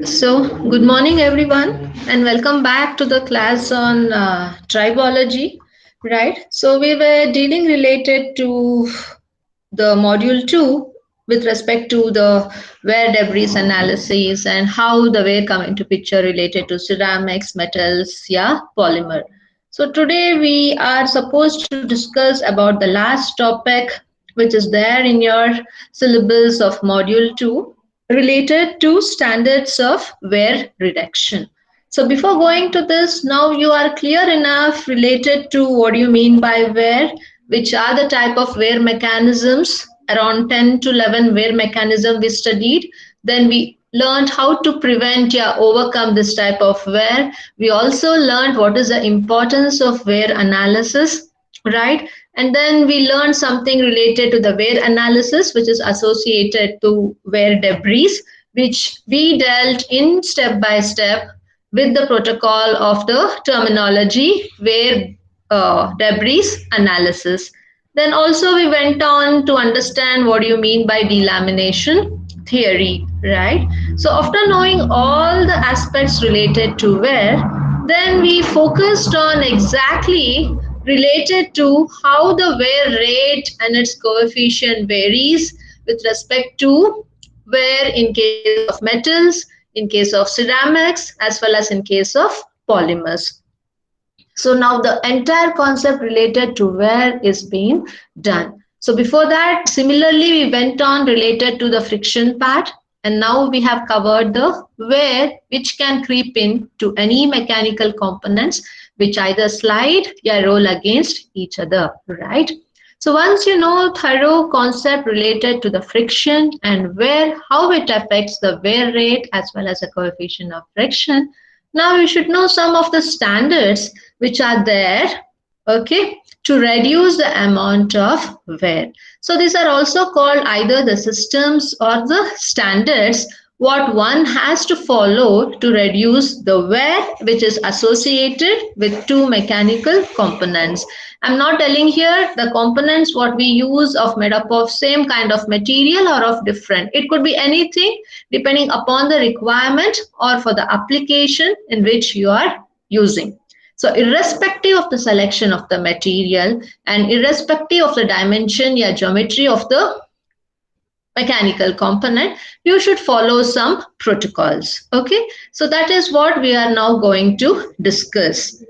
So, good morning, everyone, and welcome back to the class on tribology. Right? So, we were dealing related to the module 2 with respect to the wear debris analysis and how the wear come into picture related to ceramics, metals, yeah, polymer. So, today we are supposed to discuss about the last topic which is there in your syllabus of module 2 related to standards of wear reduction. So before going to this, now you are clear enough related to what you mean by wear, which are the type of wear mechanisms, around 10 to 11 wear mechanism we studied. Then we learned how to prevent or overcome this type of wear. We also learned what is the importance of wear analysis, right? And then we learned something related to the wear analysis, which is associated to wear debris, which we dealt in step by step with the protocol of the terminology wear debris analysis. Then also we went on to understand what you mean by delamination theory, right? So after knowing all the aspects related to wear, then we focused on exactly related to how the wear rate and its coefficient varies with respect to wear in case of metals, in case of ceramics, as well as in case of polymers. So now the entire concept related to wear is being done. So before that, similarly, we went on related to the friction part. And now we have covered the wear which can creep in to any mechanical components which either slide or roll against each other, right? So once you know thorough concept related to the friction and wear, how it affects the wear rate as well as the coefficient of friction, now you should know some of the standards which are there, okay, to reduce the amount of wear. So these are also called either the systems or the standards what one has to follow to reduce the wear which is associated with two mechanical components. I'm not telling here the components what we use of made up of same kind of material or of different. It could be anything depending upon the requirement or for the application in which you are using. So irrespective of the selection of the material and irrespective of the dimension or geometry of the mechanical component, you should follow some protocols. Okay, so that is what we are now going to discuss.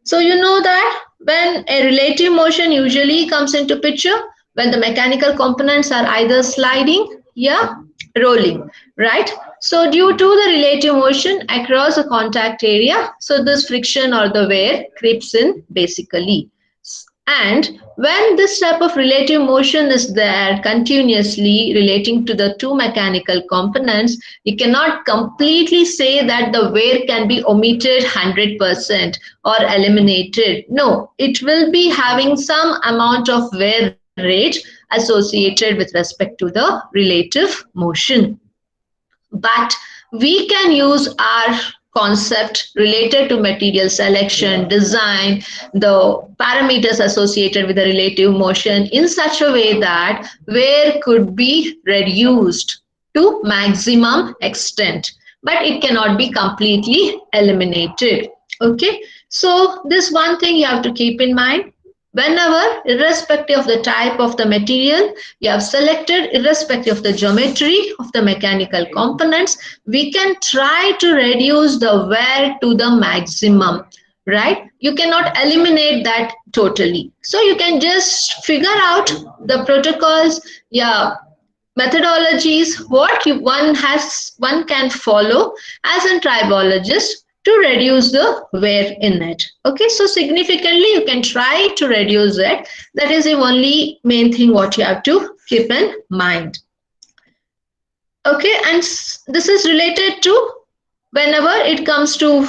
So you know that when a relative motion usually comes into picture, when the mechanical components are either sliding or rolling, right? So due to the relative motion across the contact area, so this friction or the wear creeps in basically. And when this type of relative motion is there continuously relating to the two mechanical components, you cannot completely say that the wear can be omitted 100% or eliminated. No, it will be having some amount of wear rate associated with respect to the relative motion. But we can use our concept related to material selection, design, the parameters associated with the relative motion in such a way that wear could be reduced to maximum extent, but it cannot be completely eliminated. Okay, so this one thing you have to keep in mind. Whenever, irrespective of the type of the material you have selected, irrespective of the geometry of the mechanical components, we can try to reduce the wear to the maximum, right? You cannot eliminate that totally. So you can just figure out the protocols, yeah, methodologies what one can follow as a tribologist to reduce the wear in it. Okay, so significantly you can try to reduce it. That is the only main thing what you have to keep in mind. Okay, and this is related to whenever it comes to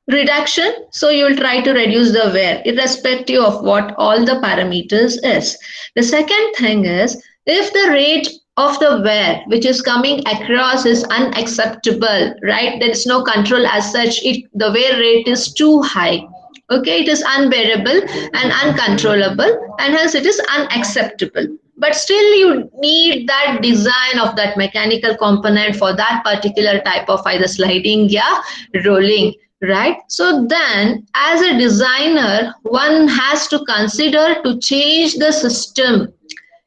reduction, so you will try to reduce the wear irrespective of what all the parameters is. The second thing is if the rate of the wear which is coming across is unacceptable, right? There is no control as such. The wear rate is too high. Okay, it is unbearable and uncontrollable, and hence it is unacceptable. But still, you need that design of that mechanical component for that particular type of either sliding, yeah, rolling, right? So then, as a designer, one has to consider to change the system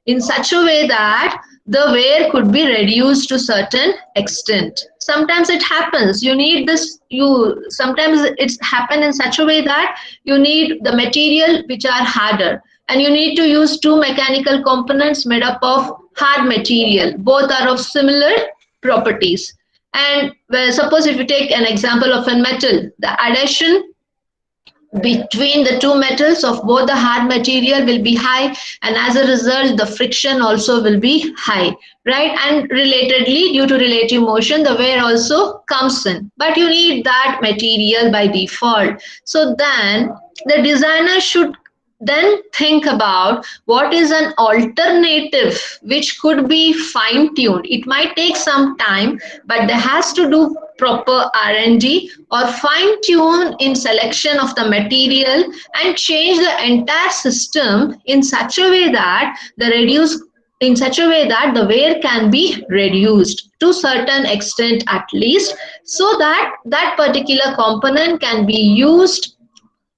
in such a way that the wear could be reduced to certain extent. Sometimes it happens you need this, you sometimes it's happen in such a way that you need the material which are harder, and you need to use two mechanical components made up of hard material, both are of similar properties. And well, suppose if you take an example of a metal, the adhesion between the two metals of both the hard material will be high, and as a result the friction also will be high, right? And relatedly, due to relative motion, the wear also comes in, but you need that material by default. So then the designer should then think about what is an alternative which could be fine tuned. It might take some time, but there has to do proper R&D or fine tune in selection of the material and change the entire system in such a way that the wear can be reduced to certain extent at least, so that that particular component can be used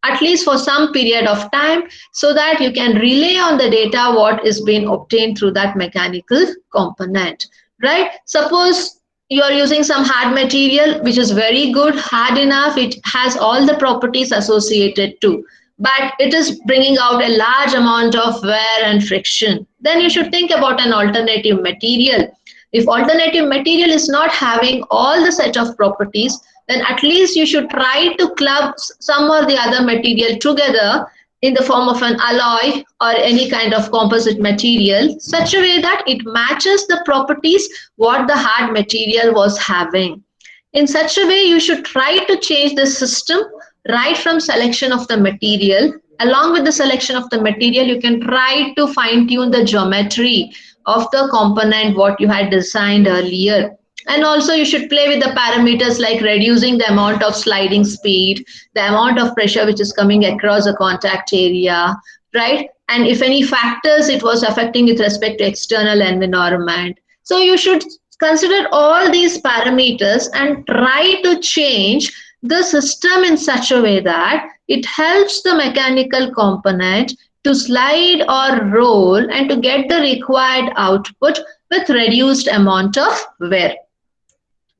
at least for some period of time, so that you can relay on the data what is being obtained through that mechanical component, right? Suppose you are using some hard material which is very good, hard enough, it has all the properties associated to, but it is bringing out a large amount of wear and friction. Then you should think about an alternative material. If alternative material is not having all the set of properties, then at least you should try to club some or the other material together in the form of an alloy or any kind of composite material, such a way that it matches the properties what the hard material was having. In such a way, you should try to change the system right from selection of the material. Along with the selection of the material, you can try to fine tune the geometry of the component what you had designed earlier. And also you should play with the parameters like reducing the amount of sliding speed, the amount of pressure which is coming across the contact area, right? And if any factors it was affecting with respect to external environment. So you should consider all these parameters and try to change the system in such a way that it helps the mechanical component to slide or roll and to get the required output with reduced amount of wear.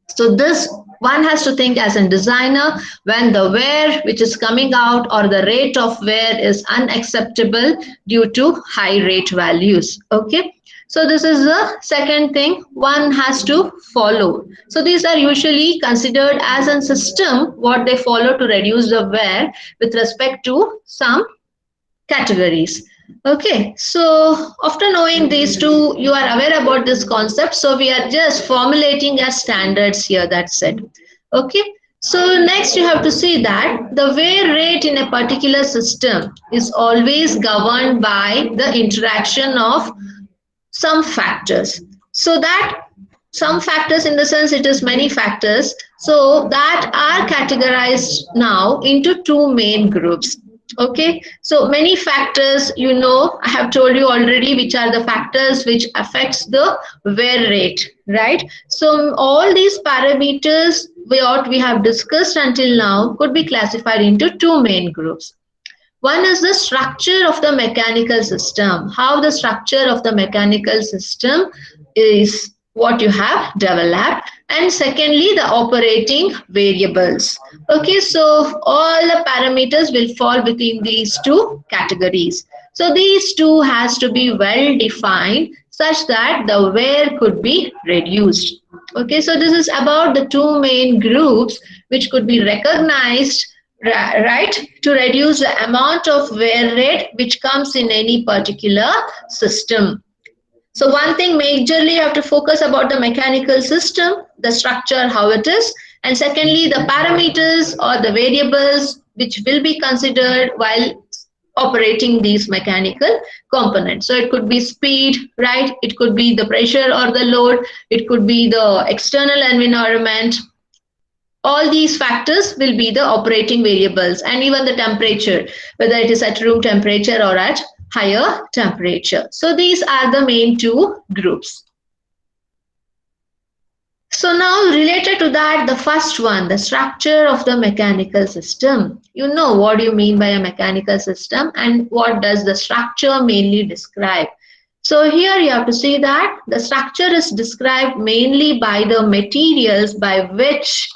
So this one has to think as a designer when the wear which is coming out or the rate of wear is unacceptable due to high rate values. Okay. So this is the second thing one has to follow. So these are usually considered as a system what they follow to reduce the wear with respect to some categories. Okay, so after knowing these two, you are aware about this concept. So we are just formulating as standards here, that's it. Okay, so next you have to see that the wear rate in a particular system is always governed by the interaction of some factors. So that some factors in the sense it is many factors, so that are categorized now into two main groups. Okay, so many factors, you know, I have told you already which are the factors which affects the wear rate, right? So all these parameters what we have discussed until now could be classified into two main groups. One is the structure of the mechanical system, how the structure of the mechanical system is what you have developed, and secondly the operating variables. Okay, so all the parameters will fall within these two categories. So these two has to be well defined such that the wear could be reduced. Okay, so this is about the two main groups which could be recognized, right, to reduce the amount of wear rate which comes in any particular system. So one thing majorly you have to focus about the mechanical system, the structure, how it is, and secondly the parameters or the variables which will be considered while operating these mechanical components. So it could be speed, right? It could be the pressure or the load. It could be the external environment, All these factors will be the operating variables, and even the temperature, whether it is at room temperature or at higher temperature. So these are the main two groups. So now related to that, the first one, the structure of the mechanical system. You know what do you mean by a mechanical system and what does the structure mainly describe. So here you have to see that the structure is described mainly by the materials by which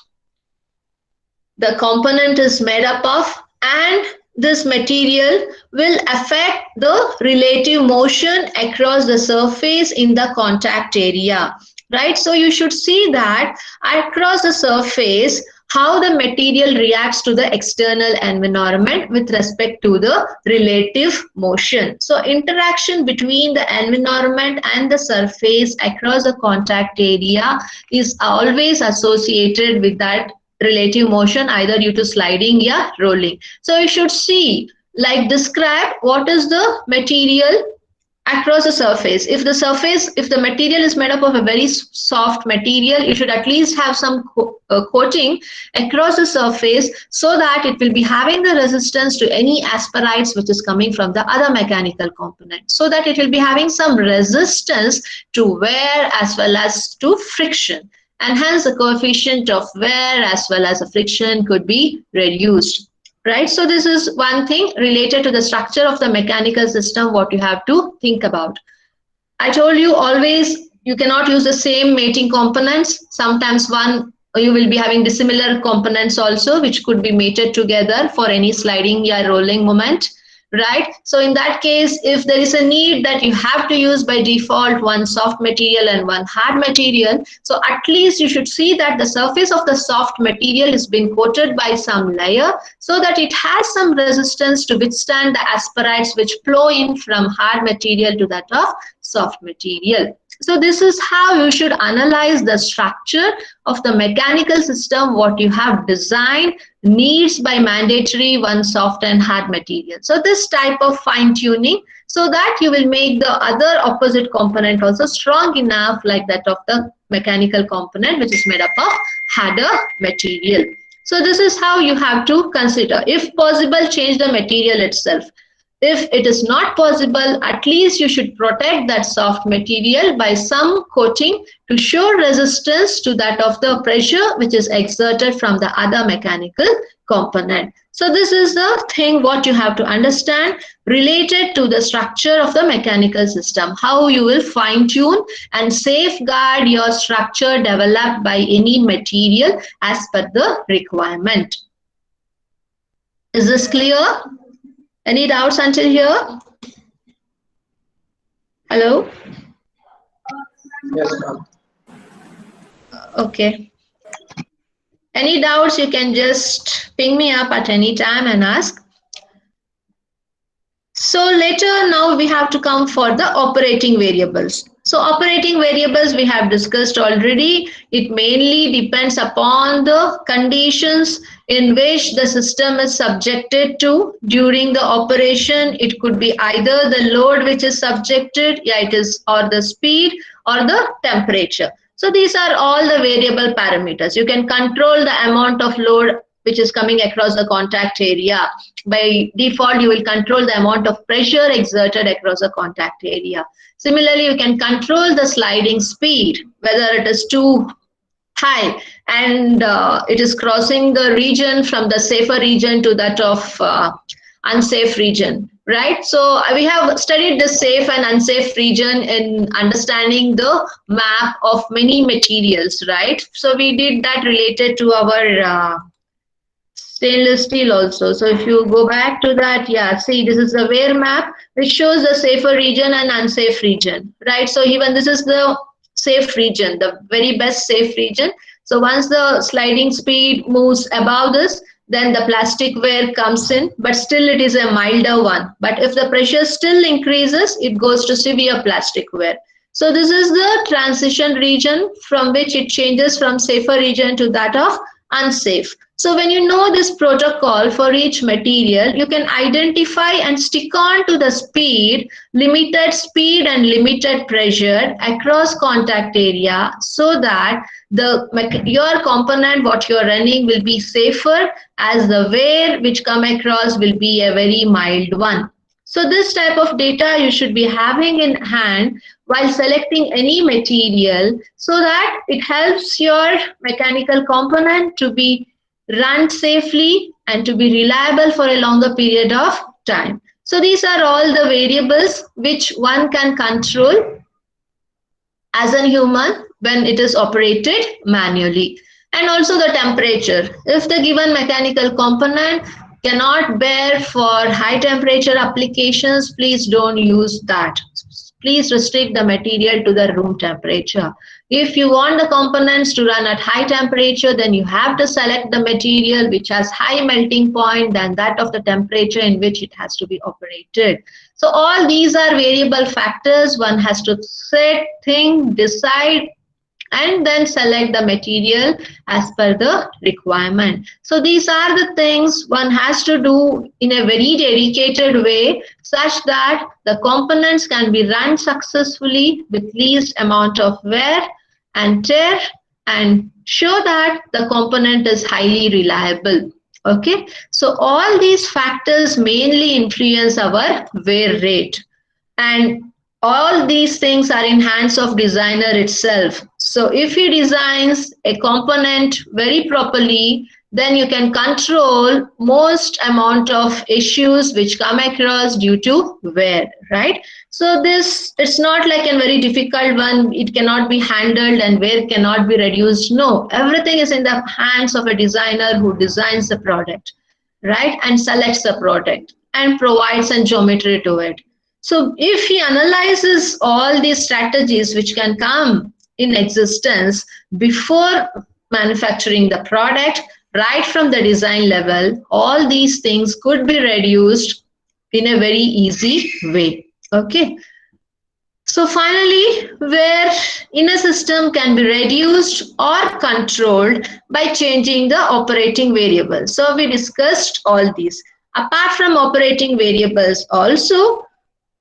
the component is made up of, and this material will affect the relative motion across the surface in the contact area, right? So you should see that across the surface how the material reacts to the external environment with respect to the relative motion. So interaction between the environment and the surface across the contact area is always associated with that relative motion, either due to sliding or rolling. So you should see, like, describe what is the material across the surface. If the material is made up of a very soft material, you should at least have some coating across the surface so that it will be having the resistance to any asperities which is coming from the other mechanical component, so that it will be having some resistance to wear as well as to friction, and hence the coefficient of wear as well as the friction could be reduced, right? So this is one thing related to the structure of the mechanical system, what you have to think about. I told you always you cannot use the same mating components. Sometimes one you will be having dissimilar components also, which could be mated together for any sliding or rolling moment, right? So in that case, if there is a need that you have to use by default one soft material and one hard material, so at least you should see that the surface of the soft material is being coated by some layer so that it has some resistance to withstand the asperities which flow in from hard material to that of soft material. So this is how you should analyze the structure of the mechanical system, what you have designed needs by mandatory one soft and hard material. So this type of fine tuning, so that you will make the other opposite component also strong enough like that of the mechanical component which is made up of harder material. So this is how you have to consider. If possible, change the material itself. If it is not possible, at least you should protect that soft material by some coating to show resistance to that of the pressure which is exerted from the other mechanical component. So this is the thing what you have to understand related to the structure of the mechanical system, how you will fine tune and safeguard your structure developed by any material as per the requirement. Is this clear? Any doubts until here? Hello? Yes, ma'am. Okay. Any doubts, you can just ping me up at any time and ask. So later, now we have to come for the operating variables. So operating variables we have discussed already. It mainly depends upon the conditions in which the system is subjected to during the operation. It could be either the load which is subjected, yeah, it is, or the speed or the temperature. So these are all the variable parameters. You can control the amount of load which is coming across the contact area. By default, you will control the amount of pressure exerted across the contact area. Similarly, you can control the sliding speed, whether it is too high and it is crossing the region from the safer region to that of unsafe region, right? So we have studied the safe and unsafe region in understanding the map of many materials, right? So we did that related to our stainless steel also. So if you go back to that, yeah, see, this is the wear map which shows the safer region and unsafe region, right? So even this is the safe region, the very best safe region. So once the sliding speed moves above this, then the plastic wear comes in, but still it is a milder one. But if the pressure still increases, it goes to severe plastic wear. So this is the transition region from which it changes from safer region to that of unsafe. So when you know this protocol for each material, you can identify and stick on to the speed and limited pressure across contact area, so that your component what you're running will be safer, as the wear which come across will be a very mild one. So this type of data you should be having in hand while selecting any material, so that it helps your mechanical component to be run safely and to be reliable for a longer period of time. So these are all the variables which one can control as a human when it is operated manually. And also the temperature. If the given mechanical component cannot bear for high temperature applications, please don't use that. Please restrict the material to the room temperature. If you want the components to run at high temperature, then you have to select the material which has high melting point than that of the temperature in which it has to be operated. So all these are variable factors. One has to set, think, decide, and then select the material as per the requirement. So these are the things one has to do in a very dedicated way, such that the components can be run successfully with least amount of wear and tear, and show that the component is highly reliable. Okay, so all these factors mainly influence our wear rate, and all these things are in hands of designer itself. So if he designs a component very properly, then you can control most amount of issues which come across due to wear, right? So this, it's not like a very difficult one, it cannot be handled and wear cannot be reduced. No, everything is in the hands of a designer who designs the product, right, and selects the product and provides some geometry to it. So if he analyzes all these strategies which can come in existence before manufacturing the product, right from the design level, all these things could be reduced in a very easy way. Okay. So finally, where in a system can be reduced or controlled by changing the operating variables. So we discussed all these. Apart from operating variables also,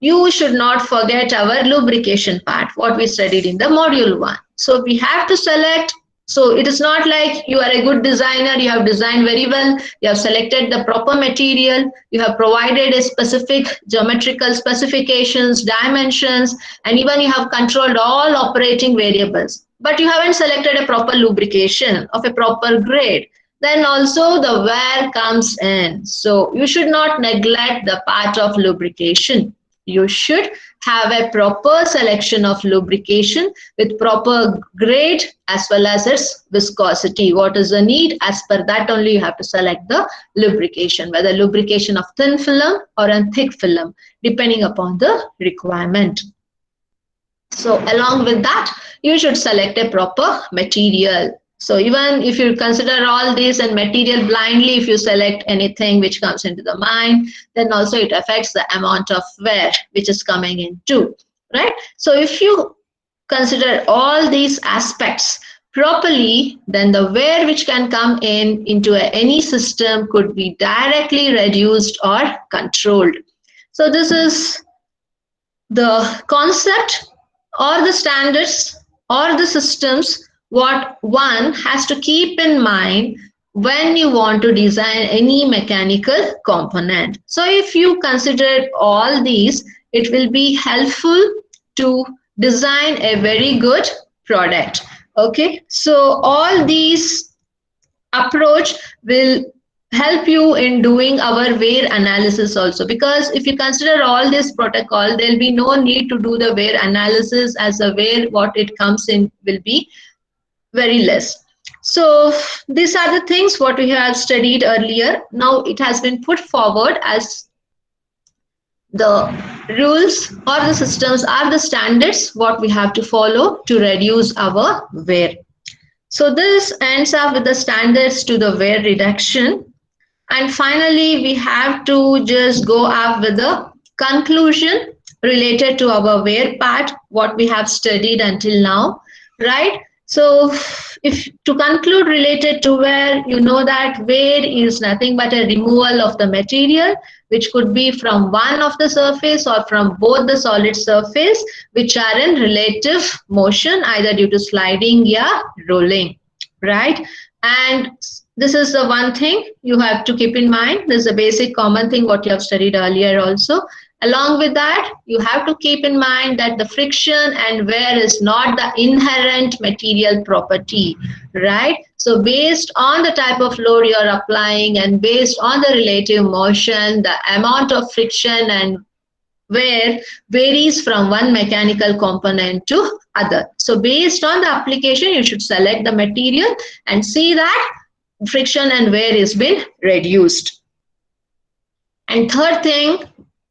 you should not forget our lubrication part, what we studied in the module 1. So we have to select. So it is not like you are a good designer, you have designed very well, you have selected the proper material, you have provided a specific geometrical specifications, dimensions, and even you have controlled all operating variables, but you haven't selected a proper lubrication of a proper grade. Then also the wear comes in. So you should not neglect the part of lubrication. You should have a proper selection of lubrication with proper grade as well as its viscosity. What is the need? As per that only you have to select the lubrication, whether lubrication of thin film or a thick film, depending upon the requirement. So along with that, you should select a proper material. So even if you consider all this and material blindly, if you select anything which comes into the mind, then also it affects the amount of wear which is coming in too, right? So if you consider all these aspects properly, then the wear which can come in into any system could be directly reduced or controlled. So this is the concept or the standards or the systems what one has to keep in mind when you want to design any mechanical component. So if you consider all these, it will be helpful to design a very good product. Okay, so all these approach will help you in doing our wear analysis also, because if you consider all this protocol, there will be no need to do the wear analysis, as the wear what it comes in will be very less. So these are the things what we have studied earlier. Now it has been put forward as the rules or the systems are the standards what we have to follow to reduce our wear. So this ends up with the standards to the wear reduction. And finally, we have to just go up with the conclusion related to our wear part, what we have studied until now, right? So if to conclude related to wear, you know that wear is nothing but a removal of the material, which could be from one of the surface or from both the solid surface, which are in relative motion, either due to sliding or rolling, right? And this is the one thing you have to keep in mind. This is a basic common thing what you have studied earlier also. Along with that, you have to keep in mind that the friction and wear is not the inherent material property, right? So based on the type of load you're applying and based on the relative motion, the amount of friction and wear varies from one mechanical component to other. So based on the application, you should select the material and see that friction and wear is been reduced. And third thing,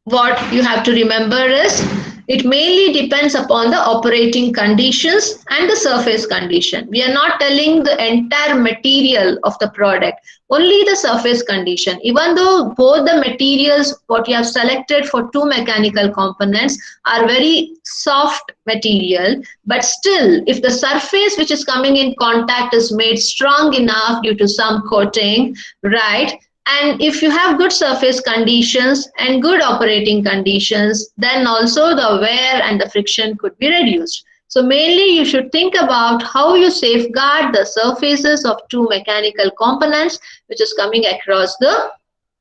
what you have to remember is it mainly depends upon the operating conditions and the surface condition. We are not telling the entire material of the product, only the surface condition. Even though both the materials what you have selected for two mechanical components are very soft material, but still if the surface which is coming in contact is made strong enough due to some coating, right? And if you have good surface conditions and good operating conditions, then also the wear and the friction could be reduced. So mainly you should think about how you safeguard the surfaces of two mechanical components which is coming across the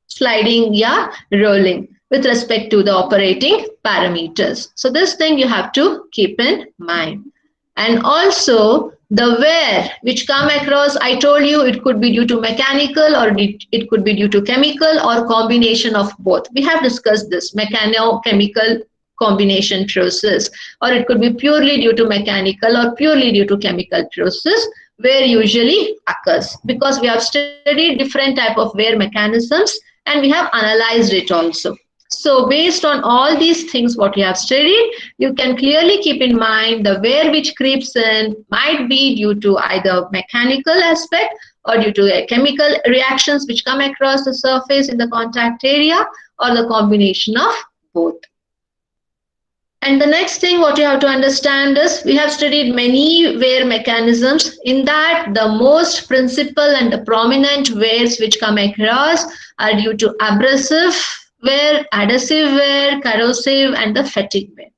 sliding or rolling with respect to the operating parameters. So this thing you have to keep in mind. And also the wear which come across, I told you it could be due to mechanical or it could be due to chemical or combination of both. We have discussed this mechano-chemical combination process, or it could be purely due to mechanical or purely due to chemical process where usually occurs, because we have studied different type of wear mechanisms and we have analyzed it also. So based on all these things what you have studied, you can clearly keep in mind the wear which creeps in might be due to either mechanical aspect or due to chemical reactions which come across the surface in the contact area, or the combination of both. And the next thing what you have to understand is we have studied many wear mechanisms. In that, the most principal and the prominent wears which come across are due to abrasive wear, adhesive wear, corrosive, and the fatigue wear.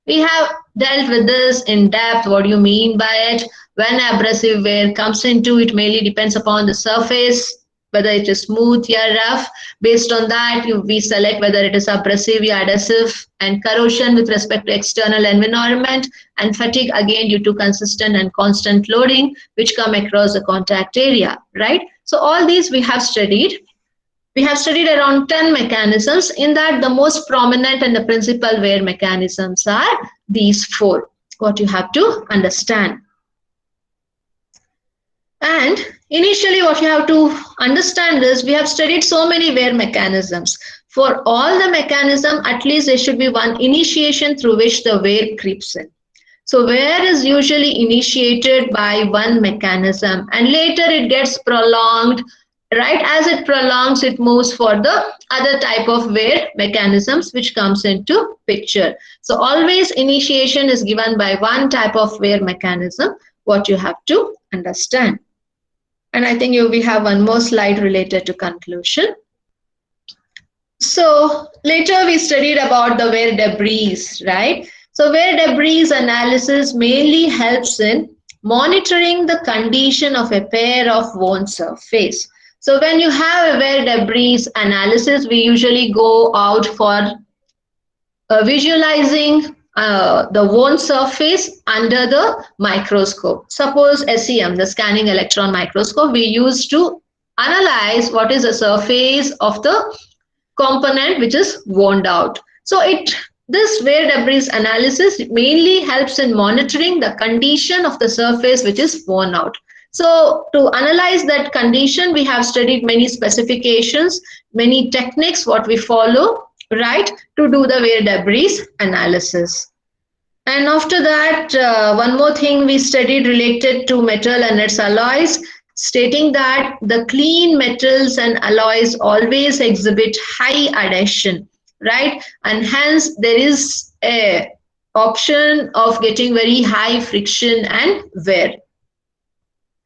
We have dealt with this in depth. What do you mean by it? When abrasive wear comes into, it mainly depends upon the surface, whether it is smooth or rough. Based on that, we select whether it is abrasive or adhesive, and corrosion with respect to external environment, and fatigue again due to consistent and constant loading which come across the contact area, right? So all these we have studied. We have studied around 10 mechanisms. In that, the most prominent and the principal wear mechanisms are these four, what you have to understand. And initially what you have to understand is we have studied so many wear mechanisms. For all the mechanism, at least there should be one initiation through which the wear creeps in. So wear is usually initiated by one mechanism and later it gets prolonged, right? As it prolongs, it moves for the other type of wear mechanisms which comes into picture. So always initiation is given by one type of wear mechanism, what you have to understand. And I think we have one more slide related to conclusion. So later we studied about the wear debris, right? So wear debris analysis mainly helps in monitoring the condition of a pair of worn surface. So when you have a wear debris analysis, we usually go out for visualizing the worn surface under the microscope. Suppose SEM, the scanning electron microscope, we use to analyze what is the surface of the component which is worn out. So this wear debris analysis mainly helps in monitoring the condition of the surface which is worn out. So to analyze that condition, we have studied many specifications, many techniques what we follow, right, to do the wear debris analysis. And after that, one more thing we studied related to metal and its alloys, stating that the clean metals and alloys always exhibit high adhesion, right? And hence there is a option of getting very high friction and wear.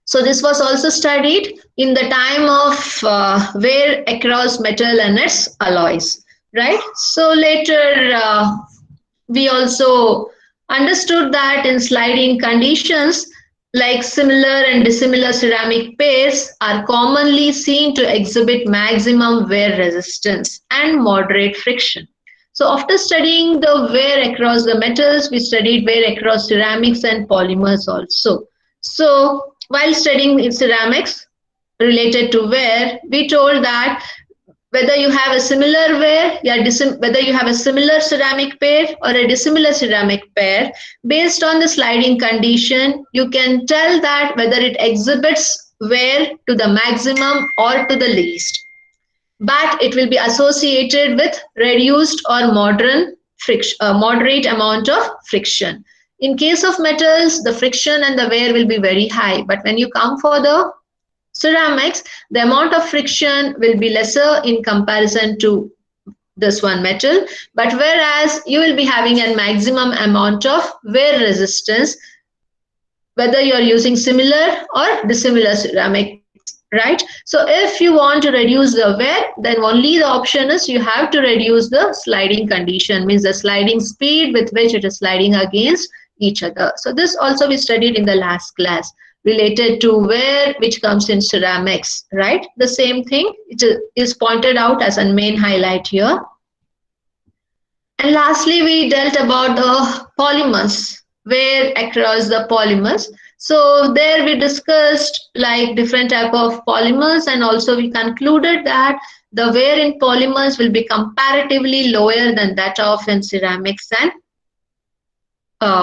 So this was also studied in the time of wear across metal and its alloys, right? So later we also understood that in sliding conditions, like similar and dissimilar ceramic pairs are commonly seen to exhibit maximum wear resistance and moderate friction. So after studying the wear across the metals, we studied wear across ceramics and polymers also. So while studying ceramics related to wear, we told that whether you have a similar wear, whether you have a similar ceramic pair or a dissimilar ceramic pair, based on the sliding condition, you can tell that whether it exhibits wear to the maximum or to the least. But it will be associated with reduced or moderate amount of friction. In case of metals, the friction and the wear will be very high. But when you come for the ceramics, the amount of friction will be lesser in comparison to this one metal, but whereas you will be having a maximum amount of wear resistance whether you're using similar or dissimilar ceramics, right? So if you want to reduce the wear, then only the option is you have to reduce the sliding condition, means the sliding speed with which it is sliding against each other. So this also we studied in the last class related to wear which comes in ceramics, right? The same thing it is pointed out as a main highlight here. And lastly, we dealt about the polymers, wear across the polymers. So there we discussed like different type of polymers, and also we concluded that the wear in polymers will be comparatively lower than that of in ceramics and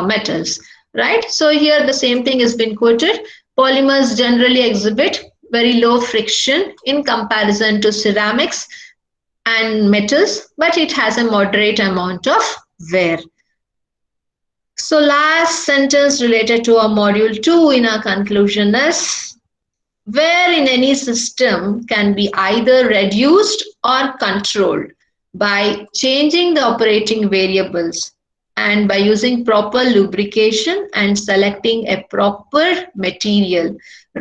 metals, right? So here the same thing has been quoted. Polymers generally exhibit very low friction in comparison to ceramics and metals, but it has a moderate amount of wear. So last sentence related to our module 2 in our conclusion is wear in any system can be either reduced or controlled by changing the operating variables and by using proper lubrication and selecting a proper material,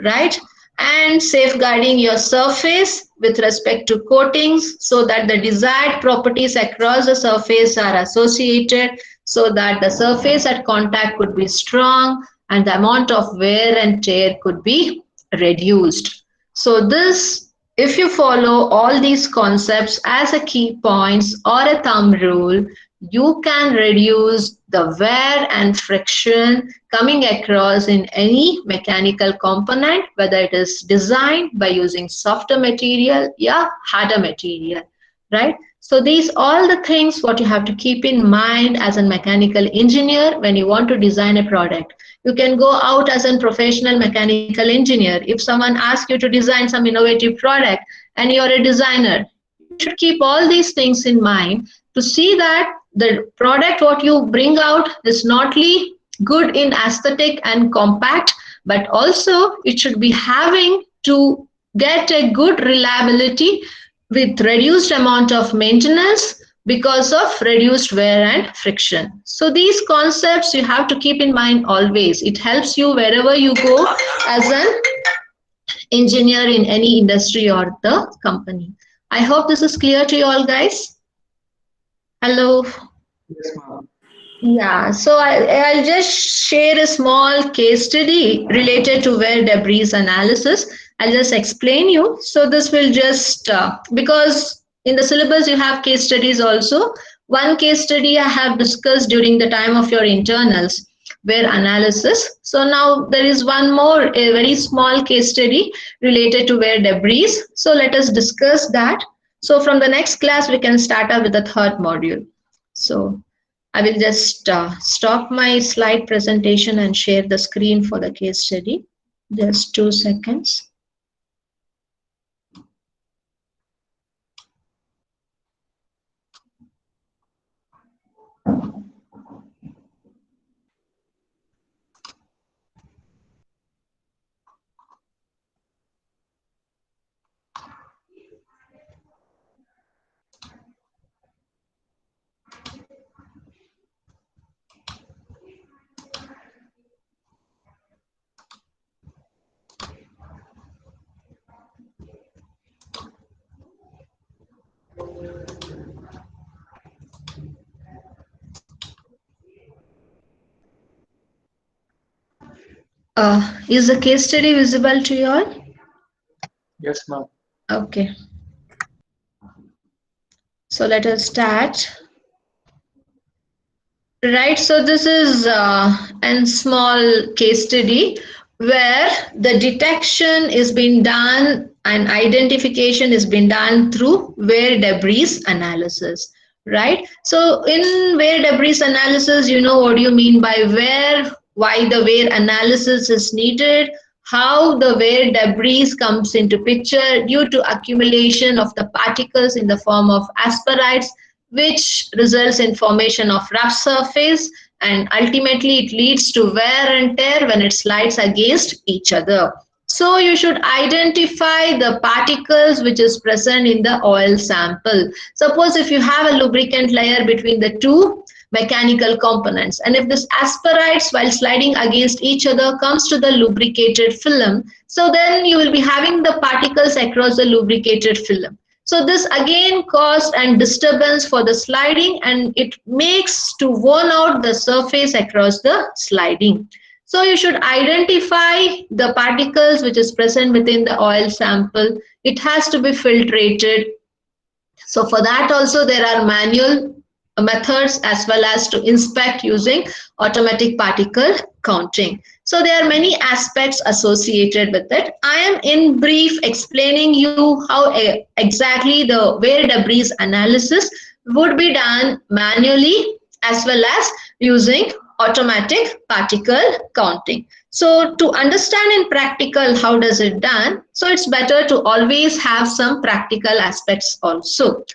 right? And safeguarding your surface with respect to coatings so that the desired properties across the surface are associated so that the surface at contact could be strong and the amount of wear and tear could be reduced. So this, if you follow all these concepts as a key points or a thumb rule, you can reduce the wear and friction coming across in any mechanical component, whether it is designed by using softer material or harder material, right? So these all the things what you have to keep in mind as a mechanical engineer when you want to design a product. You can go out as a professional mechanical engineer. If someone asks you to design some innovative product and you're a designer, you should keep all these things in mind to see that the product what you bring out is not only good in aesthetic and compact, but also it should be having to get a good reliability with reduced amount of maintenance because of reduced wear and friction. So these concepts you have to keep in mind always. It helps you wherever you go as an engineer in any industry or the company. I hope this is clear to you all guys. Hello. Yes, ma'am. Yeah, so I'll just share a small case study related to wear debris analysis. I'll just explain you. So this will just, because in the syllabus you have case studies also. One case study I have discussed during the time of your internals, wear analysis. So now there is one more, a very small case study related to wear debris. So let us discuss that. So from the next class, we can start up with the third module. So I will just stop my slide presentation and share the screen for the case study. Just 2 seconds. Is the case study visible to you all? Yes, ma'am. Okay, so let us start. Right, so this is a small case study where the detection is being done and identification is being done through wear debris analysis. Right, so in wear debris analysis, you know what do you mean by wear, why the wear analysis is needed, how the wear debris comes into picture due to accumulation of the particles in the form of asperities, which results in formation of rough surface, and ultimately it leads to wear and tear when it slides against each other. So you should identify the particles which is present in the oil sample. Suppose if you have a lubricant layer between the two mechanical components, and if this asperities while sliding against each other comes to the lubricated film, so then you will be having the particles across the lubricated film. So this again caused and disturbance for the sliding, and it makes to worn out the surface across the sliding. So you should identify the particles which is present within the oil sample. It has to be filtrated. So for that also there are manual methods as well as to inspect using automatic particle counting. So there are many aspects associated with it. I am in brief explaining you how exactly the wear debris analysis would be done manually as well as using automatic particle counting. So to understand in practical how does it done, so it's better to always have some practical aspects also.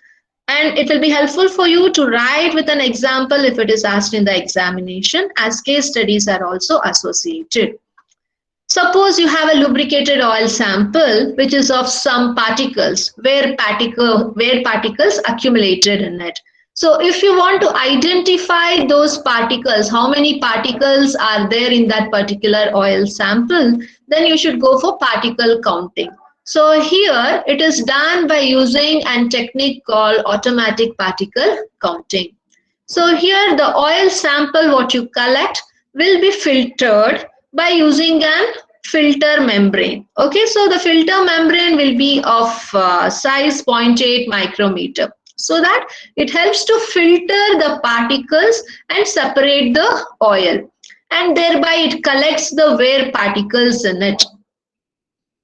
And it will be helpful for you to write with an example if it is asked in the examination, as case studies are also associated. Suppose you have a lubricated oil sample which is of some particles, where particles accumulated in it. So if you want to identify those particles, how many particles are there in that particular oil sample, then you should go for particle counting. So here it is done by using a technique called automatic particle counting. So here the oil sample what you collect will be filtered by using an filter membrane. Okay, so the filter membrane will be of size 0.8 micrometer, so that it helps to filter the particles and separate the oil, and thereby it collects the wear particles in it.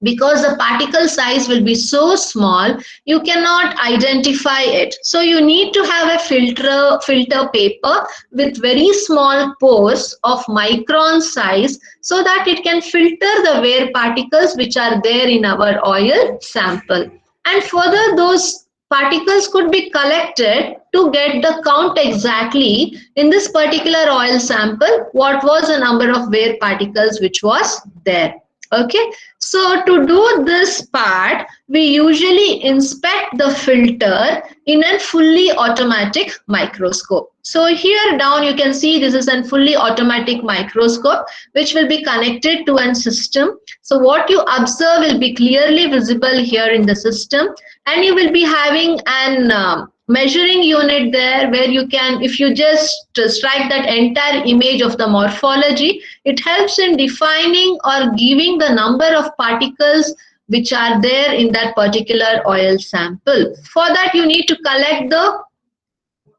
Because the particle size will be so small, you cannot identify it. So you need to have a filter paper with very small pores of micron size, so that it can filter the wear particles which are there in our oil sample. And further, those particles could be collected to get the count exactly in this particular oil sample what was the number of wear particles which was there. Okay, so to do this part, we usually inspect the filter in a fully automatic microscope. So here down you can see this is a fully automatic microscope which will be connected to a system. So what you observe will be clearly visible here in the system, and you will be having an measuring unit there where you can, if you just strike that entire image of the morphology, it helps in defining or giving the number of particles which are there in that particular oil sample. For that you need to collect the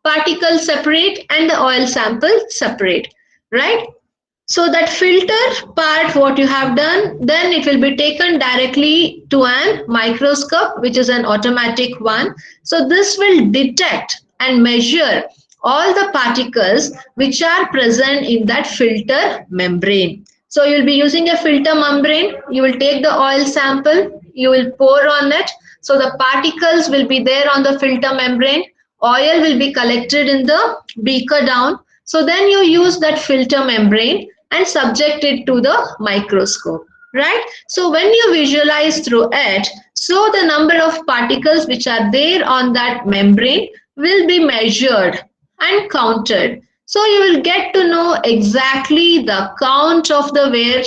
particles separate and the oil sample separate, right? So that filter part what you have done, then it will be taken directly to an microscope which is an automatic one. So this will detect and measure all the particles which are present in that filter membrane. So you'll be using a filter membrane, you will take the oil sample, you will pour on it. So the particles will be there on the filter membrane, oil will be collected in the beaker down. So then you use that filter membrane and subject it to the microscope, right? So when you visualize through it, so the number of particles which are there on that membrane will be measured and counted. So you will get to know exactly the count of the wear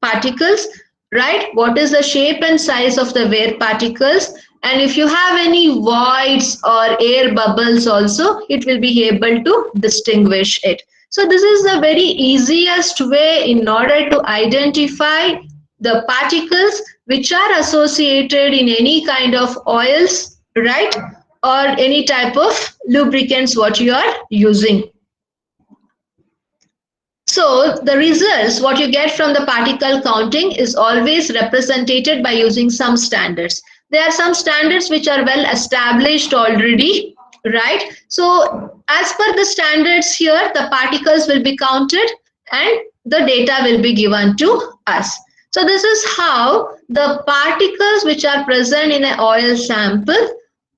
particles, right? What is the shape and size of the wear particles? And if you have any voids or air bubbles also, it will be able to distinguish it. So this is the very easiest way in order to identify the particles which are associated in any kind of oils, right? Or any type of lubricants what you are using. So the results, what you get from the particle counting is always represented by using some standards. There are some standards which are well established already, right? So as per the standards here, the particles will be counted and the data will be given to us. So this is how the particles which are present in an oil sample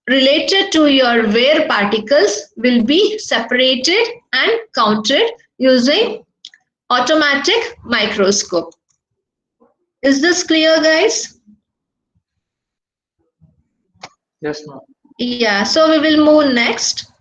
related to your wear particles will be separated and counted using automatic microscope. Is this clear, guys? Yes, ma'am. Yeah, so we will move next.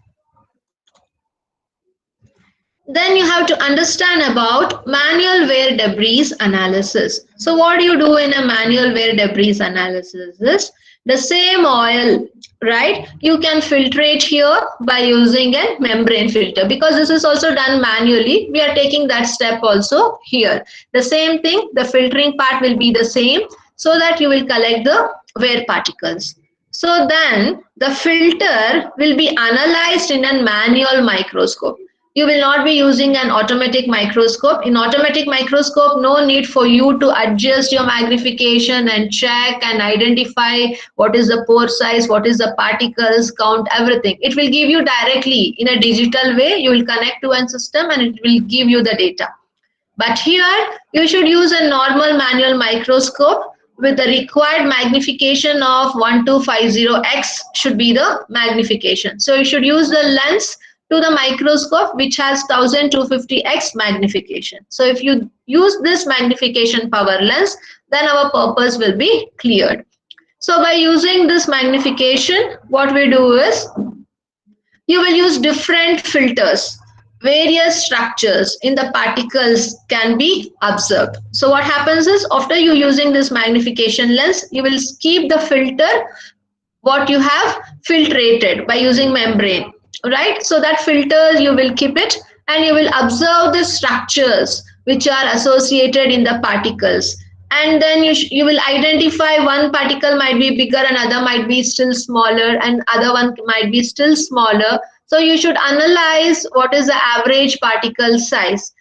Then you have to understand about manual wear debris analysis. So what do you do in a manual wear debris analysis is the same oil, right? You can filtrate here by using a membrane filter, because this is also done manually. We are taking that step also here. The same thing, the filtering part will be the same, so that you will collect the wear particles. So then the filter will be analyzed in a manual microscope. You will not be using an automatic microscope. In automatic microscope, no need for you to adjust your magnification and check and identify what is the pore size, what is the particles, count everything. It will give you directly in a digital way. You will connect to one system and it will give you the data. But here, you should use a normal manual microscope with the required magnification of 1250x should be the magnification. So you should use the lens to the microscope which has 1250x magnification. So if you use this magnification power lens, then our purpose will be cleared. So by using this magnification, what we do is you will use different filters. Various structures in the particles can be observed. So what happens is, after you using this magnification lens, you will keep the filter what you have filtrated by using membrane, right? So that filter you will keep it and you will observe the structures which are associated in the particles, and then you will identify one particle might be bigger, another might be still smaller, and other one might be still smaller. So you should analyze what is the average particle size,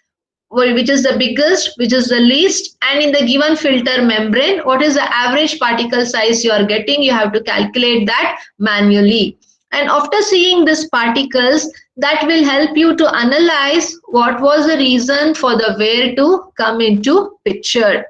which is the biggest, which is the least, and in the given filter membrane, what is the average particle size you are getting. You have to calculate that manually. And after seeing these particles, that will help you to analyze what was the reason for the wear to come into picture.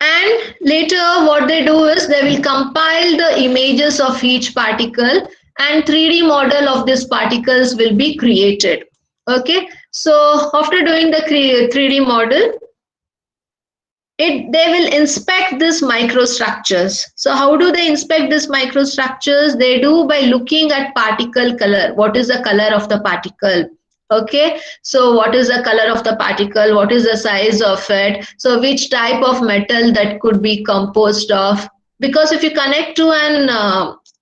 And later what they do is they will compile the images of each particle and 3D model of these particles will be created. Okay, so after doing the 3D model, they will inspect these microstructures. So how do they inspect these microstructures? They do by looking at particle color. What is the color of the particle? Okay, so what is the color of the particle? What is the size of it? So which type of metal that could be composed of? Because if you connect to an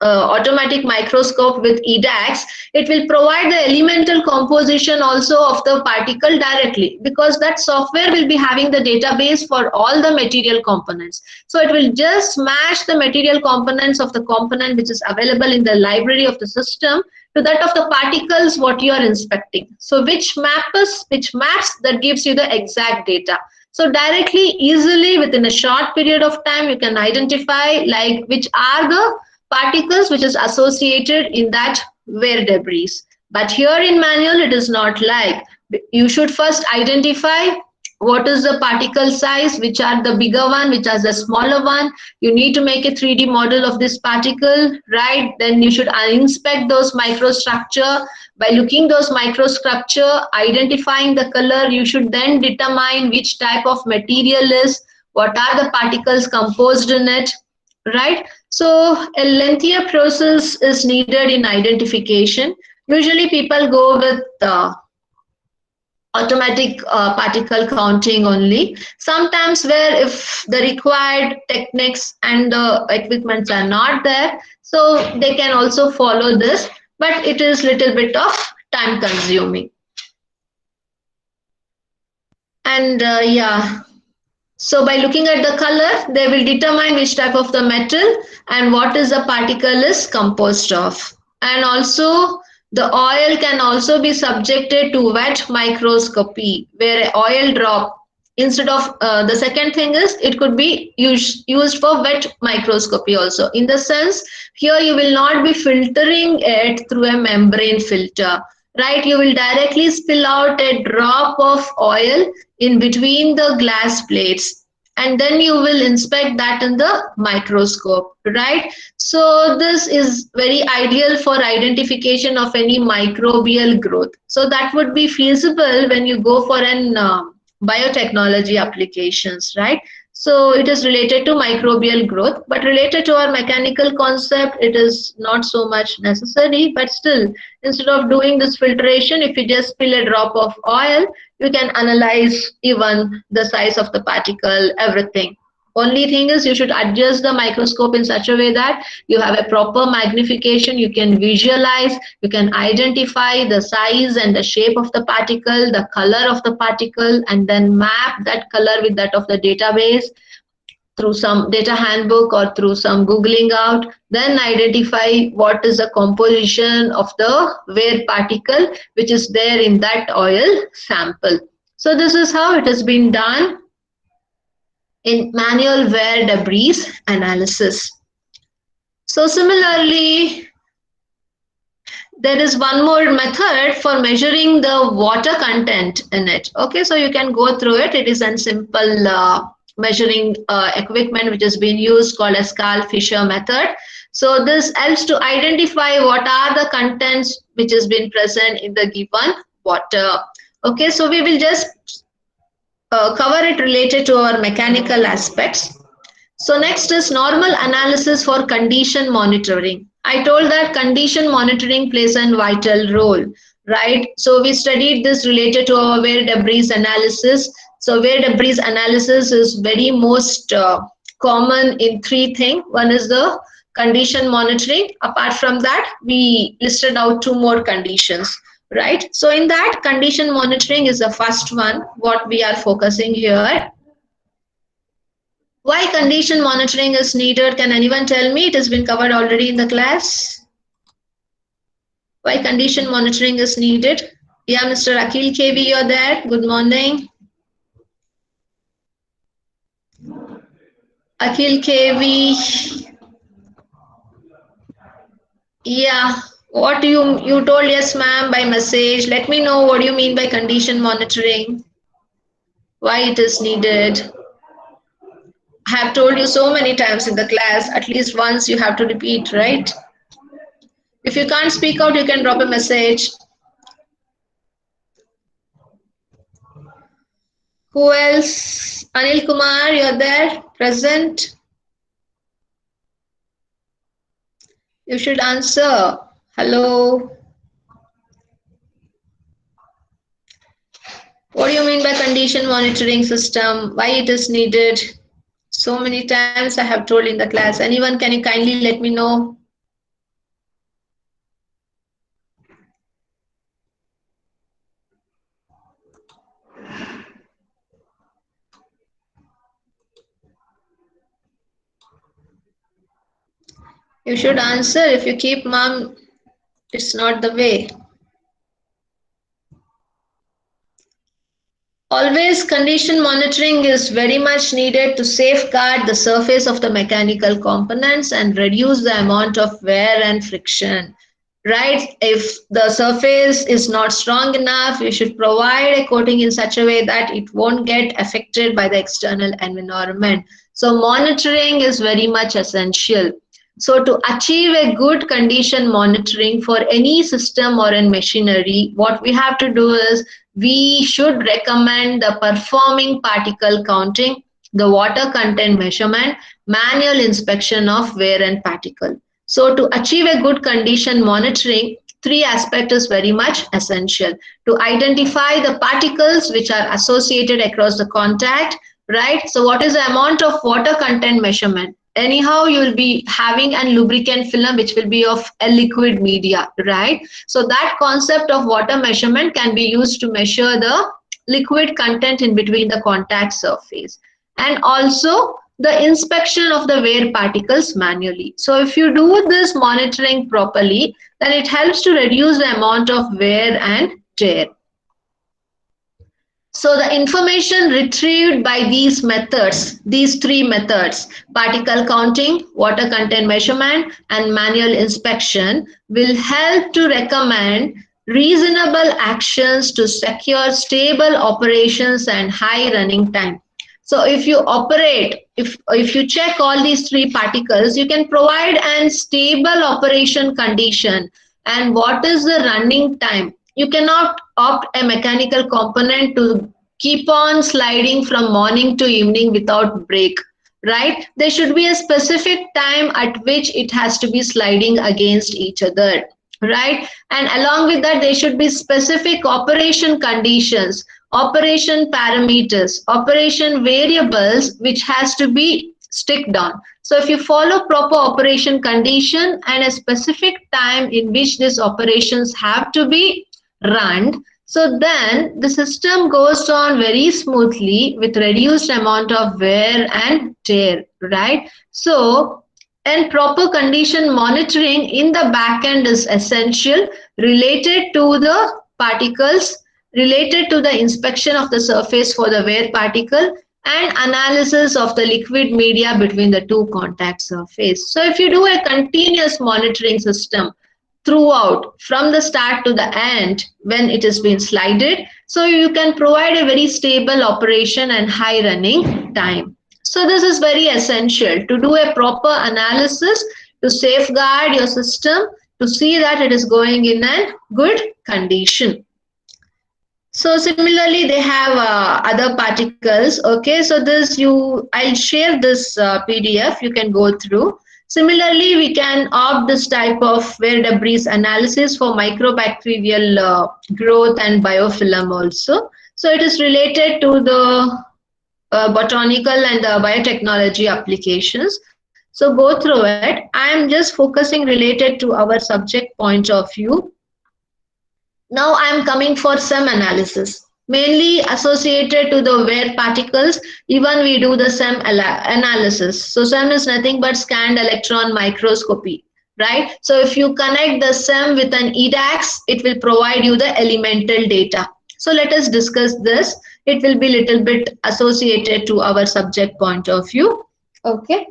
automatic microscope with EDAX, it will provide the elemental composition also of the particle directly, because that software will be having the database for all the material components. So it will just match the material components of the component which is available in the library of the system to that of the particles what you are inspecting. So which maps that gives you the exact data. So directly, easily within a short period of time, you can identify like which are the particles which is associated in that wear debris. But here in manual, it is not like. You should first identify what is the particle size, which are the bigger one, which are the smaller one. You need to make a 3D model of this particle, right? Then you should inspect those microstructure. By looking those microstructure, identifying the color, you should then determine which type of material is, what are the particles composed in it, right? So a lengthier process is needed in identification. Usually people go with automatic particle counting only. Sometimes where if the required techniques and the equipments are not there, so they can also follow this, but it is little bit of time consuming. And yeah, so by looking at the color, they will determine which type of the metal and what is the particle is composed of. And also the oil can also be subjected to wet microscopy, where a oil drop instead of the second thing is it could be used for wet microscopy also. In the sense, here you will not be filtering it through a membrane filter, right? You will directly spill out a drop of oil in between the glass plates, and then you will inspect that in the microscope, right? So this is very ideal for identification of any microbial growth. So that would be feasible when you go for an biotechnology applications, right? So it is related to microbial growth, but related to our mechanical concept, it is not so much necessary. But still, instead of doing this filtration, if you just spill a drop of oil, you can analyze even the size of the particle, everything. Only thing is you should adjust the microscope in such a way that you have a proper magnification, you can visualize, you can identify the size and the shape of the particle, the color of the particle, and then map that color with that of the database through some data handbook or through some googling out, then identify what is the composition of the wear particle which is there in that oil sample. So this is how it has been done in manual wear debris analysis. So similarly, there is one more method for measuring the water content in it. Okay, so you can go through it. It is a simple measuring equipment which has been used called as Carl Fisher method. So this helps to identify what are the contents which has been present in the given water. Okay, so we will just cover it related to our mechanical aspects. So next is normal analysis for condition monitoring. I told that condition monitoring plays a vital role, right? So we studied this related to our wear debris analysis. So wear debris analysis is very most common in three things. One is the condition monitoring. Apart from that, we listed out two more conditions, right? So in that, condition monitoring is the first one, what we are focusing here. Why condition monitoring is needed? Can anyone tell me? It has been covered already in the class. Why condition monitoring is needed? Yeah, Mr. Akhil KV, you're there. Good morning. Akhil KV. Yeah. What you told? Yes, ma'am, by message. Let me know what you mean by condition monitoring. Why it is needed. I have told you so many times in the class. At least once you have to repeat, right? If you can't speak out, you can drop a message. Who else? Anil Kumar, you're there, present. You should answer. Hello. What do you mean by condition monitoring system? Why it is needed? So many times I have told in the class. Anyone, can you kindly let me know? You should answer. If you keep mum, it's not the way. Always condition monitoring is very much needed to safeguard the surface of the mechanical components and reduce the amount of wear and friction. Right? If the surface is not strong enough, you should provide a coating in such a way that it won't get affected by the external environment. So monitoring is very much essential. So to achieve a good condition monitoring for any system or in machinery, what we have to do is we should recommend the performing particle counting, the water content measurement, manual inspection of wear and particle. So to achieve a good condition monitoring, three aspects is very much essential. To identify the particles which are associated across the contact, right? So what is the amount of water content measurement? Anyhow, you will be having a lubricant film which will be of a liquid media, right? So that concept of water measurement can be used to measure the liquid content in between the contact surface, and also the inspection of the wear particles manually. So if you do this monitoring properly, then it helps to reduce the amount of wear and tear. So the information retrieved by these methods, these three methods, particle counting, water content measurement, and manual inspection, will help to recommend reasonable actions to secure stable operations and high running time. So if you operate, if you check all these three particles, you can provide an stable operation condition. And what is the running time? You cannot opt a mechanical component to keep on sliding from morning to evening without break, right? There should be a specific time at which it has to be sliding against each other, right? And along with that, there should be specific operation conditions, operation parameters, operation variables, which has to be stick down. So if you follow proper operation condition and a specific time in which these operations have to be run, so then the system goes on very smoothly with reduced amount of wear and tear, right? So, and proper condition monitoring in the back end is essential, related to the particles, related to the inspection of the surface for the wear particle, and analysis of the liquid media between the two contact surface. So if you do a continuous monitoring system throughout from the start to the end when it is being slided, so you can provide a very stable operation and high running time. So this is very essential to do a proper analysis to safeguard your system, to see that it is going in a good condition. So similarly, they have other particles. Okay, so I'll share this PDF. You can go through. Similarly, we can opt this type of wear debris analysis for microbacterial growth and biofilm also. So it is related to the botanical and the biotechnology applications. So go through it. I am just focusing related to our subject point of view. Now I am coming for SEM analysis, mainly associated to the wear particles. Even we do the SEM analysis. So SEM is nothing but scanned electron microscopy, right? So if you connect the SEM with an EDAX, it will provide you the elemental data. So let us discuss this. It will be little bit associated to our subject point of view. Okay.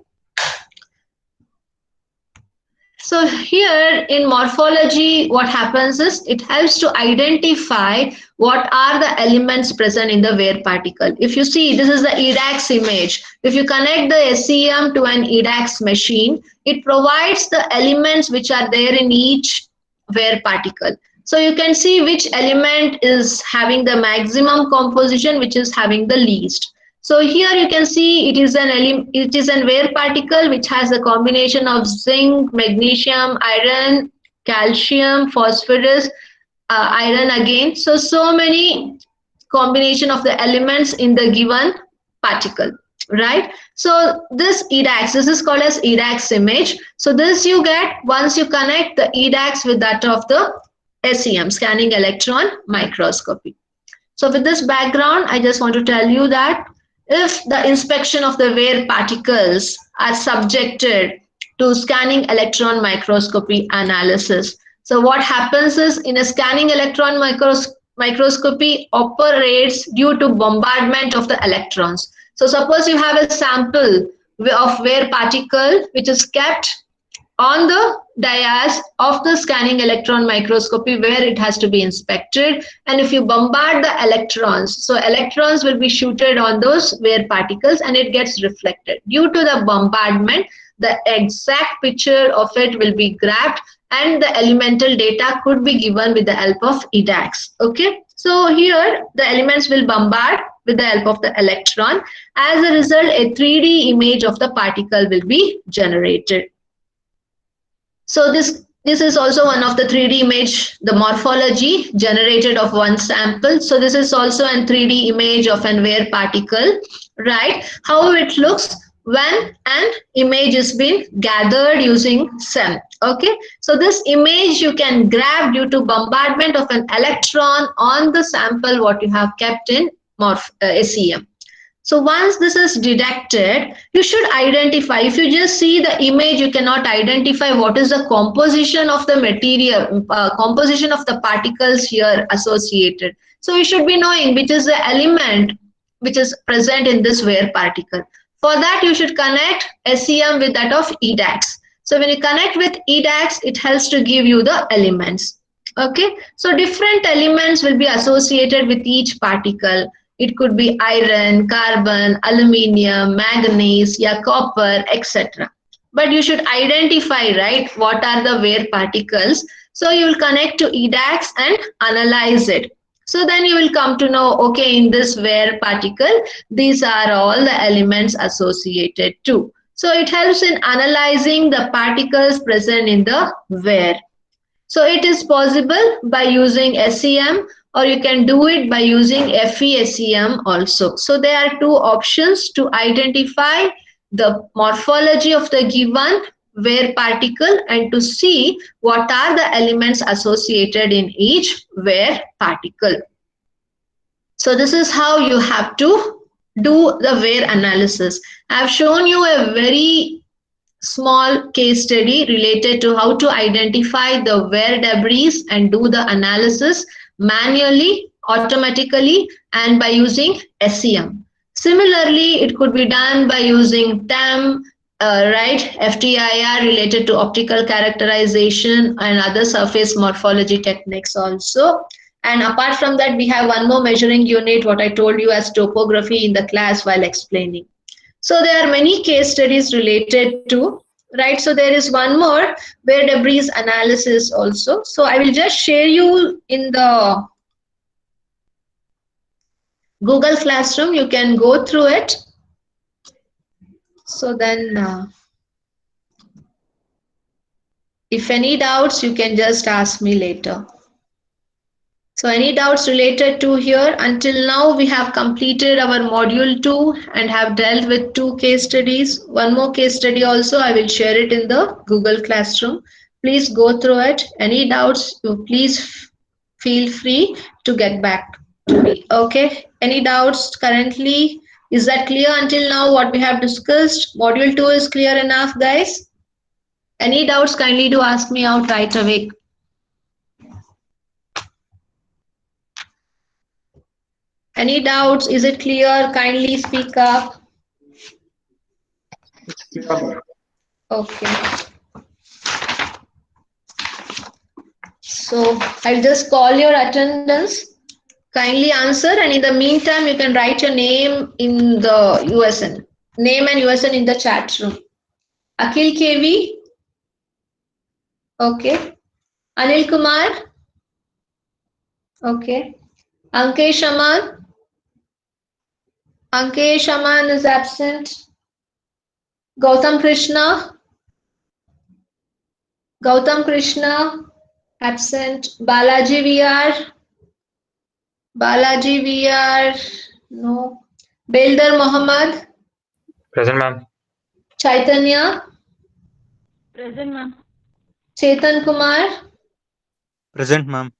So here in morphology, what happens is it helps to identify what are the elements present in the wear particle. If you see, this is the EDAX image. If you connect the SEM to an EDAX machine, it provides the elements which are there in each wear particle. So you can see which element is having the maximum composition, which is having the least. So here you can see it is an wear particle which has a combination of zinc, magnesium, iron, calcium, phosphorus, iron again. So many combination of the elements in the given particle, right? So this EDAX, this is called as EDAX image. So this you get once you connect the EDAX with that of the SEM, scanning electron microscopy. So with this background, I just want to tell you that if the inspection of the wear particles are subjected to scanning electron microscopy analysis, so what happens is in a scanning electron microscopy operates due to bombardment of the electrons. So suppose you have a sample of wear particle which is kept on the dais of the scanning electron microscopy where it has to be inspected, and if you bombard the electrons, so electrons will be shooted on those wear particles and it gets reflected. Due to the bombardment, the exact picture of it will be grabbed and the elemental data could be given with the help of EDAX. Okay, so here the elements will bombard with the help of the electron. As a result, a 3D image of the particle will be generated. So this is also one of the 3D image, the morphology generated of one sample. So this is also a 3D image of an wear particle, right? How it looks when an image is being gathered using SEM. Okay, so this image you can grab due to bombardment of an electron on the sample what you have kept in SEM. So once this is detected, you should identify. If you just see the image, you cannot identify what is the composition of the material, composition of the particles here associated. So you should be knowing which is the element which is present in this wear particle. For that, you should connect SEM with that of EDAX. So when you connect with EDAX, it helps to give you the elements. Okay, so different elements will be associated with each particle. It could be iron, carbon, aluminium, manganese, yeah, copper, etc. But you should identify, right, what are the wear particles. So you will connect to EDAX and analyze it. So then you will come to know, okay, in this wear particle, these are all the elements associated too. So it helps in analyzing the particles present in the wear. So it is possible by using SEM, or you can do it by using FESEM also. So there are two options to identify the morphology of the given wear particle and to see what are the elements associated in each wear particle. So this is how you have to do the wear analysis. I have shown you a very small case study related to how to identify the wear debris and do the analysis manually, automatically, and by using SEM. Similarly, it could be done by using TEM, right, FTIR related to optical characterization and other surface morphology techniques also. And apart from that, we have one more measuring unit, what I told you as topography in the class while explaining. So there are many case studies related to, right? So there is one more wear debris analysis also. So I will just share you in the Google Classroom. You can go through it. So then if any doubts, you can just ask me later. So any doubts related to here? Until now, we have completed our module 2 and have dealt with 2 case studies. One more case study also, I will share it in the Google Classroom. Please go through it. Any doubts, you please feel free to get back to me. Okay. Any doubts currently? Is that clear until now what we have discussed? Module 2 is clear enough, guys? Any doubts, kindly do ask me out right away. Any doubts? Is it clear? Kindly speak up. It's clear. Okay. So I'll just call your attendance. Kindly answer, and in the meantime, you can write your name in the USN. Name and USN in the chat room. Akhil KV. Okay. Anil Kumar. Okay. Ankesh Aman. Ankesh Aman is absent. Gautam Krishna. Gautam Krishna. Absent. Balaji VR. Balaji VR. No. Beldar Mohammed. Present, ma'am. Chaitanya. Present, ma'am. Chetan Kumar. Present, ma'am.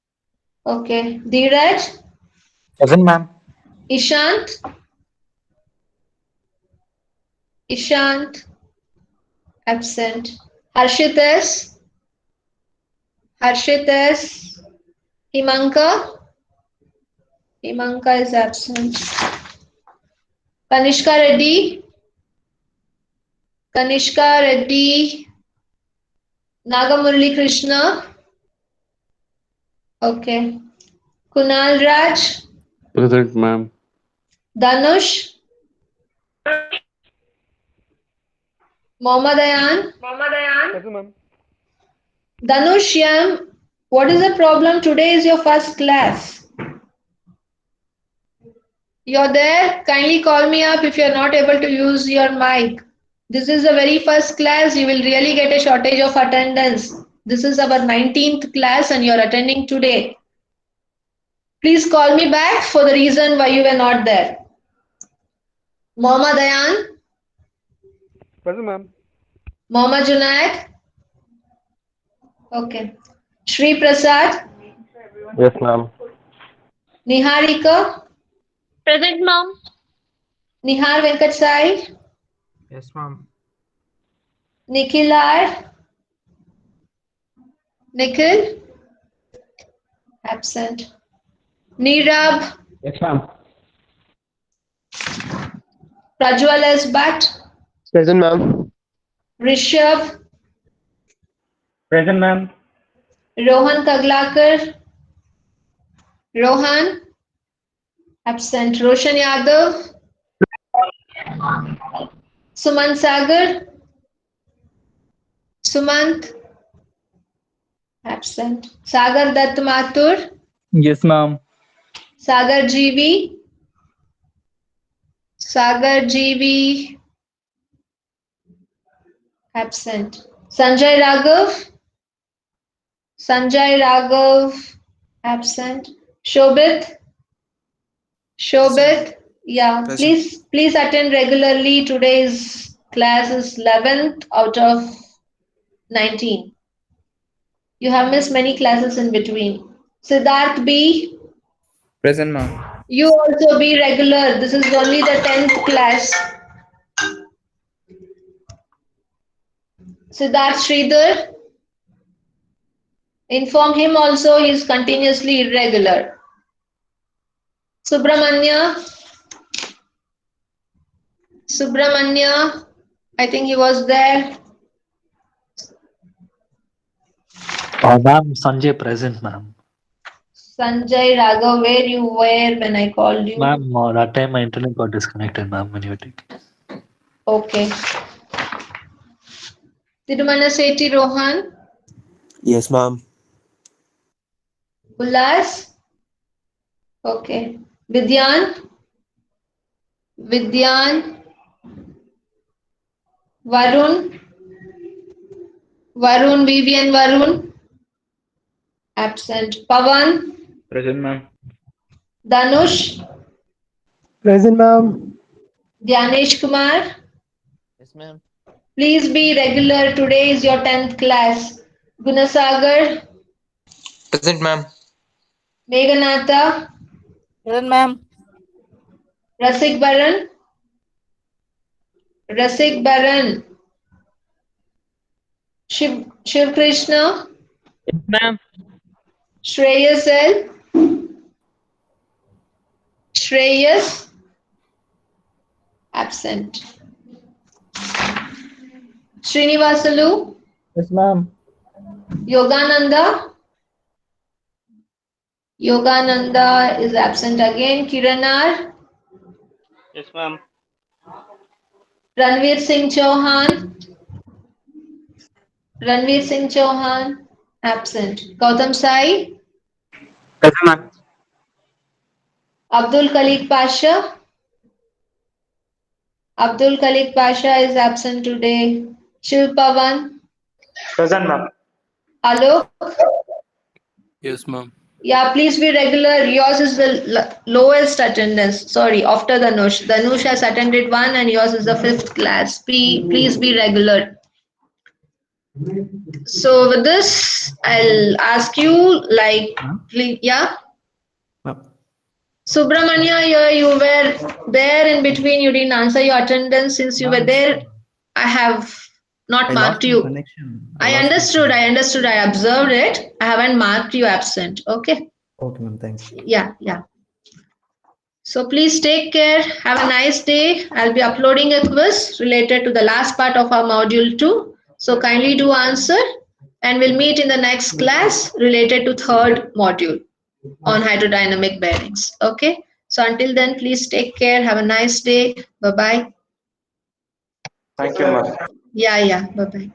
Okay. Dheeraj. Present, ma'am. Ishant. Ishant. Absent. Harshitesh. Harshitesh. Himanka. Himanka is absent. Kanishka Reddy. Kanishka Reddy. Nagamurli Krishna. Okay. Kunal Raj. Present, ma'am. Danush. Mohammad Ayan. Present, ma'am. Danush Yam. What is the problem? Today is your first class. You're there? Kindly call me up if you're not able to use your mic. This is the very first class. You will really get a shortage of attendance. This is our 19th class and you're attending today. Please call me back for the reason why you were not there. Mohammad Ayan, Present, ma'am. Mohammad Junaid, Okay. Shri Prasad, Yes, ma'am. Niharika, Present, ma'am. Nihar Venkat Sai, Yes, ma'am. Nikhilar, Nikhil, absent. Nirab, Yes, ma'am. Prajwal S. Bhatt, Present, ma'am. Rishabh, Present, ma'am. Rohan Kaglakar, Rohan, absent. Roshan Yadav, Sumant Sagar, Sumant, absent. Sagar Dutt Mathur, Yes, ma'am. Sagar GV, Sagar GV, absent. Sanjay Raghav, Sanjay Raghav, absent. Shobit, Shobit, yeah, please attend regularly. Today's class is 11th out of 19. You have missed many classes in between. Siddharth B, Present, ma'am. you also be regular. This is only the 10th class. Siddharth Sridhar, inform him also he is continuously irregular. Subramanya, Subramanya, I think he was there. Ma'am, Sanjay present, ma'am. Sanjay Raghav, where you were when I called you? Ma'am, that time my internet got disconnected, ma'am, when you were taking. Okay. Tirumana Rohan, Yes, ma'am. Ullas, okay. Vidyan, Vidyan, Varun, Varun, Vivian Varun, absent. Pavan, Present, ma'am. Danush, Present, ma'am. Dhyanesh Kumar. Yes, ma'am. Please be regular. Today is your 10th class. Gunasagar, Present, ma'am. Meghanatha, Present, ma'am. Rasik Baran, Rasik Baran, Shiv Krishna, Ma'am. Shreyas L, Shreyas, absent. Srinivasalu, Yes, ma'am. Yogananda, Yogananda is absent again. Kiranar, Yes, ma'am. Ranveer Singh Chauhan, Ranveer Singh Chauhan, absent. Gautam Sai, Present, ma'am. Abdul Khalid Pasha, Abdul Khalid Pasha is absent today. Shiv Pavan, Present, ma'am. Alok, Yes, ma'am. yeah, please be regular. Yours is the lowest attendance. Sorry, after Danush. Danush has attended one and yours is the 5th class. Please be regular. So with this, I'll ask you like, yeah. Subramanya, you were there in between. You didn't answer your attendance. Since you were there, I have not marked you. I understood. I observed it. I haven't marked you absent. Okay. Okay, ma'am, thanks. Yeah. So please take care. Have a nice day. I'll be uploading a quiz related to the last part of our module 2. So kindly do answer and we'll meet in the next class related to 3rd module on hydrodynamic bearings. Okay. So until then, please take care. Have a nice day. Bye-bye. Thank you, ma'am. Yeah. Bye-bye.